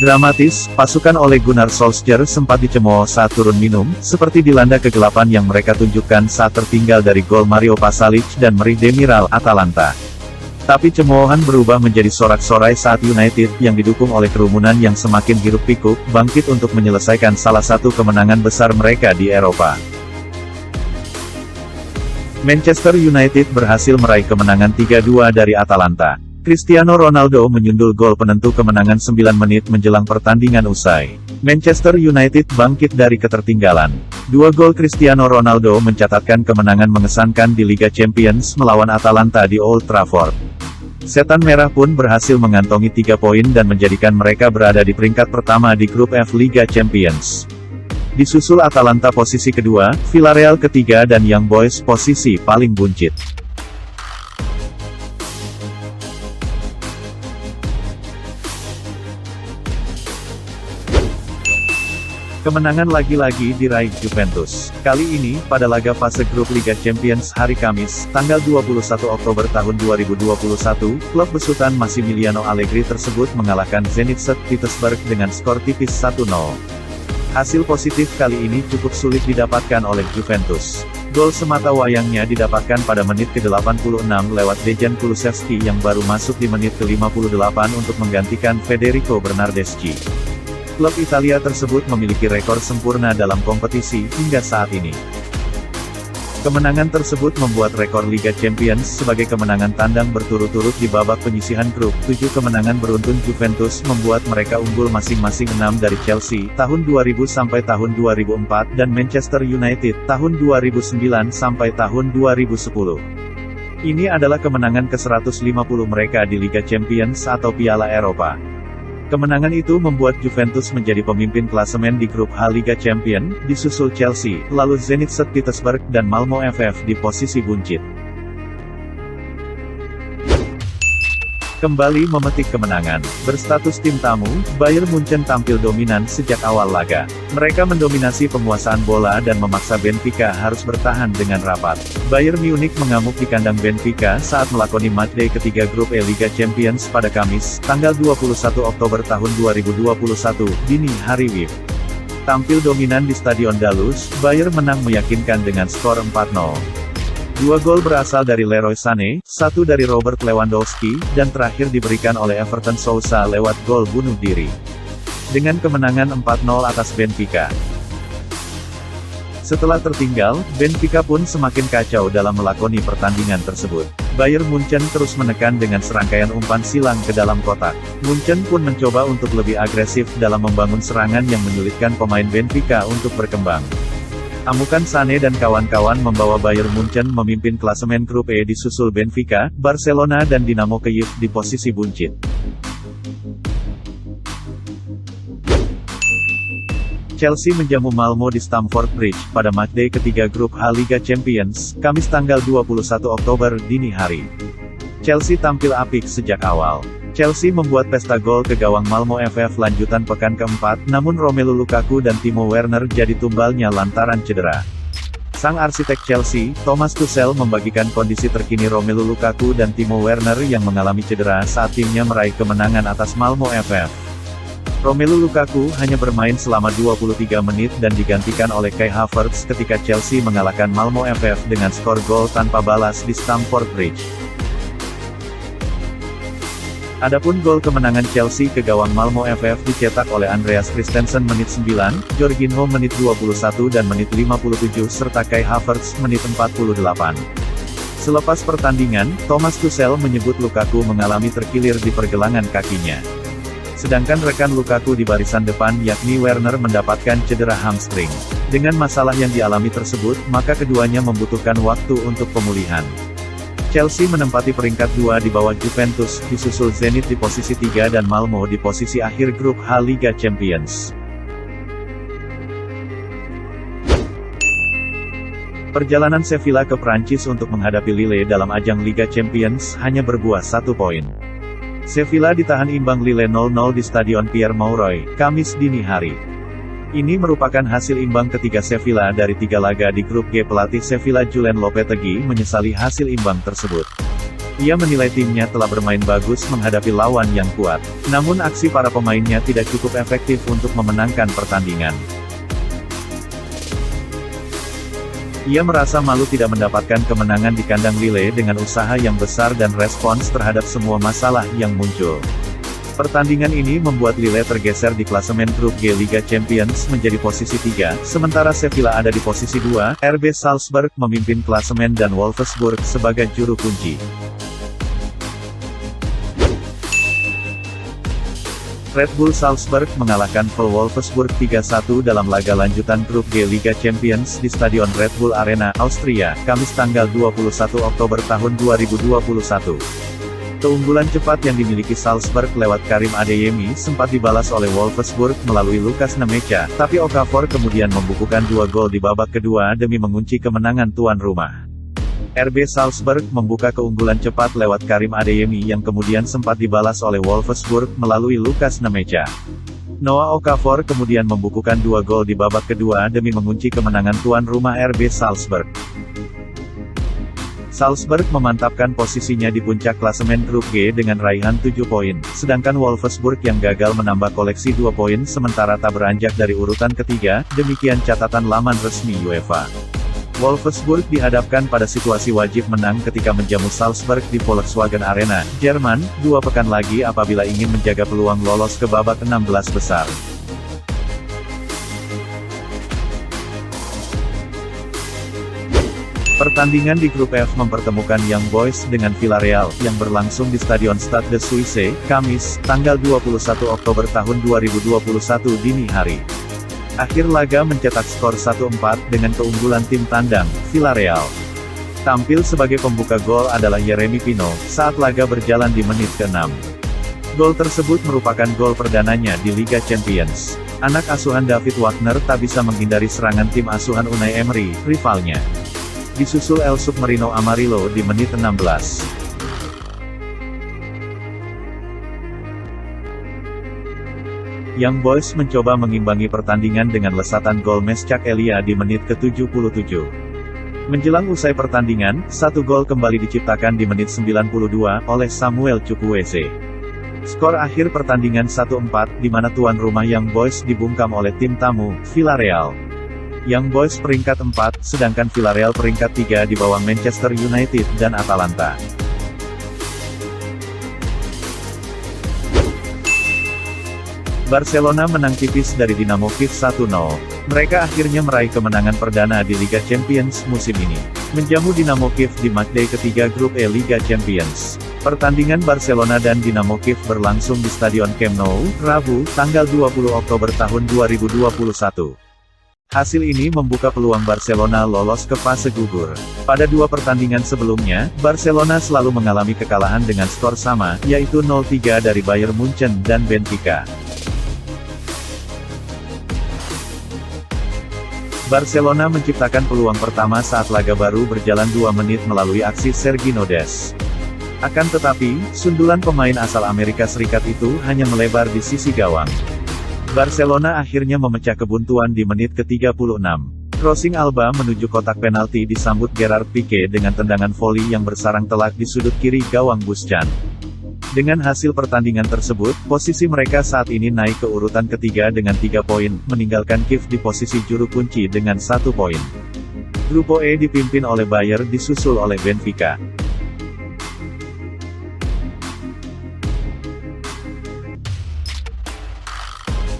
Dramatis, pasukan Ole Gunnar Solskjaer sempat dicemooh saat turun minum, seperti dilanda kegelapan yang mereka tunjukkan saat tertinggal dari gol Mario Pasalic dan meri Demiral Atalanta. Tapi cemoohan berubah menjadi sorak-sorai saat United, yang didukung oleh kerumunan yang semakin hiruk-pikuk, bangkit untuk menyelesaikan salah satu kemenangan besar mereka di Eropa. Manchester United berhasil meraih kemenangan 3-2 dari Atalanta. Cristiano Ronaldo menyundul gol penentu kemenangan 9 menit menjelang pertandingan usai. Manchester United bangkit dari ketertinggalan. 2 gol Cristiano Ronaldo mencatatkan kemenangan mengesankan di Liga Champions melawan Atalanta di Old Trafford. Setan Merah pun berhasil mengantongi 3 poin dan menjadikan mereka berada di peringkat pertama di grup F Liga Champions. Disusul Atalanta posisi kedua, Villarreal ketiga dan Young Boys posisi paling buncit. Kemenangan lagi-lagi diraih Juventus. Kali ini, pada laga fase grup Liga Champions hari Kamis, tanggal 21 Oktober tahun 2021, klub besutan Massimiliano Allegri tersebut mengalahkan Zenit St. Petersburg dengan skor tipis 1-0. Hasil positif kali ini cukup sulit didapatkan oleh Juventus. Gol semata wayangnya didapatkan pada menit ke-86 lewat Dejan Kulusevski yang baru masuk di menit ke-58 untuk menggantikan Federico Bernardeschi. Klub Italia tersebut memiliki rekor sempurna dalam kompetisi hingga saat ini. Kemenangan tersebut membuat rekor Liga Champions sebagai kemenangan tandang berturut-turut di babak penyisihan grup. 7 kemenangan beruntun Juventus membuat mereka unggul masing-masing 6 dari Chelsea tahun 2000 sampai tahun 2004 dan Manchester United tahun 2009 sampai tahun 2010. Ini adalah kemenangan ke-150 mereka di Liga Champions atau Piala Eropa. Kemenangan itu membuat Juventus menjadi pemimpin klasemen di grup H Liga Champions, disusul Chelsea, lalu Zenit St. Petersburg dan Malmo FF di posisi buncit. Kembali memetik kemenangan. Berstatus tim tamu, Bayern Munchen tampil dominan sejak awal laga. Mereka mendominasi penguasaan bola dan memaksa Benfica harus bertahan dengan rapat. Bayern Munich mengamuk di kandang Benfica saat melakoni matchday ketiga grup E Liga Champions pada Kamis, tanggal 21 Oktober tahun 2021, dini hari WIB. Tampil dominan di Stadion Dalus, Bayern menang meyakinkan dengan skor 4-0. 2 gol berasal dari Leroy Sané, 1 dari Robert Lewandowski, dan terakhir diberikan oleh Everton Sousa lewat gol bunuh diri. Dengan kemenangan 4-0 atas Benfica. Setelah tertinggal, Benfica pun semakin kacau dalam melakoni pertandingan tersebut. Bayern Munchen terus menekan dengan serangkaian umpan silang ke dalam kotak. Munchen pun mencoba untuk lebih agresif dalam membangun serangan yang menyulitkan pemain Benfica untuk berkembang. Amukan Sané dan kawan-kawan membawa Bayern Munchen memimpin klasemen grup E disusul Benfica, Barcelona dan Dinamo Kyiv di posisi buncit. Chelsea menjamu Malmo di Stamford Bridge pada matchday ketiga grup H Liga Champions, Kamis tanggal 21 Oktober dini hari. Chelsea tampil apik sejak awal. Chelsea membuat pesta gol ke gawang Malmo FF lanjutan pekan keempat, namun Romelu Lukaku dan Timo Werner jadi tumbalnya lantaran cedera. Sang arsitek Chelsea, Thomas Tuchel membagikan kondisi terkini Romelu Lukaku dan Timo Werner yang mengalami cedera saat timnya meraih kemenangan atas Malmo FF. Romelu Lukaku hanya bermain selama 23 menit dan digantikan oleh Kai Havertz ketika Chelsea mengalahkan Malmo FF dengan skor gol tanpa balas di Stamford Bridge. Adapun gol kemenangan Chelsea ke gawang Malmo FF dicetak oleh Andreas Christensen menit 9, Jorginho menit 21 dan menit 57 serta Kai Havertz menit 48. Selepas pertandingan, Thomas Tuchel menyebut Lukaku mengalami terkilir di pergelangan kakinya. Sedangkan rekan Lukaku di barisan depan yakni Werner mendapatkan cedera hamstring. Dengan masalah yang dialami tersebut, maka keduanya membutuhkan waktu untuk pemulihan. Chelsea menempati peringkat 2 di bawah Juventus, disusul Zenit di posisi 3 dan Malmo di posisi akhir grup H Liga Champions. Perjalanan Sevilla ke Prancis untuk menghadapi Lille dalam ajang Liga Champions hanya berbuah 1 poin. Sevilla ditahan imbang Lille 0-0 di Stadion Pierre Mauroy, Kamis dini hari. Ini merupakan hasil imbang ketiga Sevilla dari 3 laga di grup G. Pelatih Sevilla Julen Lopetegui menyesali hasil imbang tersebut. Ia menilai timnya telah bermain bagus menghadapi lawan yang kuat. Namun aksi para pemainnya tidak cukup efektif untuk memenangkan pertandingan. Ia merasa malu tidak mendapatkan kemenangan di kandang Lille dengan usaha yang besar dan respons terhadap semua masalah yang muncul. Pertandingan ini membuat Lille tergeser di klasemen grup G Liga Champions menjadi posisi 3, sementara Sevilla ada di posisi 2, RB Salzburg memimpin klasemen dan Wolfsburg sebagai juru kunci. Red Bull Salzburg mengalahkan Wolfsburg 3-1 dalam laga lanjutan grup G Liga Champions di Stadion Red Bull Arena, Austria, Kamis tanggal 21 Oktober tahun 2021. Keunggulan cepat yang dimiliki Salzburg lewat Karim Adeyemi sempat dibalas oleh Wolfsburg melalui Lucas Nemecha, tapi Okafor kemudian membukukan 2 gol di babak kedua demi mengunci kemenangan tuan rumah. RB Salzburg membuka keunggulan cepat lewat Karim Adeyemi yang kemudian sempat dibalas oleh Wolfsburg melalui Lucas Nemecha. Noah Okafor kemudian membukukan 2 gol di babak kedua demi mengunci kemenangan tuan rumah RB Salzburg. Salzburg memantapkan posisinya di puncak klasemen grup G dengan raihan 7 poin, sedangkan Wolfsburg yang gagal menambah koleksi 2 poin sementara tak beranjak dari urutan ketiga, demikian catatan laman resmi UEFA. Wolfsburg dihadapkan pada situasi wajib menang ketika menjamu Salzburg di Volkswagen Arena, Jerman, 2 pekan lagi apabila ingin menjaga peluang lolos ke babak 16 besar. Pertandingan di grup F mempertemukan Young Boys dengan Villarreal, yang berlangsung di Stadion Stade de Suisse, Kamis, tanggal 21 Oktober tahun 2021 dini hari. Akhir laga mencetak skor 1-4 dengan keunggulan tim tandang, Villarreal. Tampil sebagai pembuka gol adalah Yeremy Pino, saat laga berjalan di menit ke-6. Gol tersebut merupakan gol perdananya di Liga Champions. Anak asuhan David Wagner tak bisa menghindari serangan tim asuhan Unai Emery, rivalnya. Disusul El Submarino Amarillo di menit 16. Young Boys mencoba mengimbangi pertandingan dengan lesatan gol Mescak Elia di menit ke-77. Menjelang usai pertandingan, 1 gol kembali diciptakan di menit 92 oleh Samuel Chukwueze. Skor akhir pertandingan 1-4, di mana tuan rumah Young Boys dibungkam oleh tim tamu, Villarreal. Young Boys peringkat 4, sedangkan Villarreal peringkat 3 di bawah Manchester United dan Atalanta. Barcelona menang tipis dari Dinamo Kiev 1-0. Mereka akhirnya meraih kemenangan perdana di Liga Champions musim ini. Menjamu Dinamo Kiev di matchday ketiga grup E Liga Champions. Pertandingan Barcelona dan Dinamo Kiev berlangsung di Stadion Camp Nou, Rabu, tanggal 20 Oktober tahun 2021. Hasil ini membuka peluang Barcelona lolos ke fase gugur. Pada 2 pertandingan sebelumnya, Barcelona selalu mengalami kekalahan dengan skor sama, yaitu 0-3 dari Bayern Munchen dan Benfica. Barcelona menciptakan peluang pertama saat laga baru berjalan 2 menit melalui aksi Sergi Nodes. Akan tetapi, sundulan pemain asal Amerika Serikat itu hanya melebar di sisi gawang. Barcelona akhirnya memecah kebuntuan di menit ke-36. Crossing Alba menuju kotak penalti disambut Gerard Pique dengan tendangan voli yang bersarang telak di sudut kiri gawang Buschan. Dengan hasil pertandingan tersebut, posisi mereka saat ini naik ke urutan ketiga dengan 3 poin, meninggalkan Kiev di posisi juru kunci dengan 1 poin. Grupo E dipimpin oleh Bayern disusul oleh Benfica.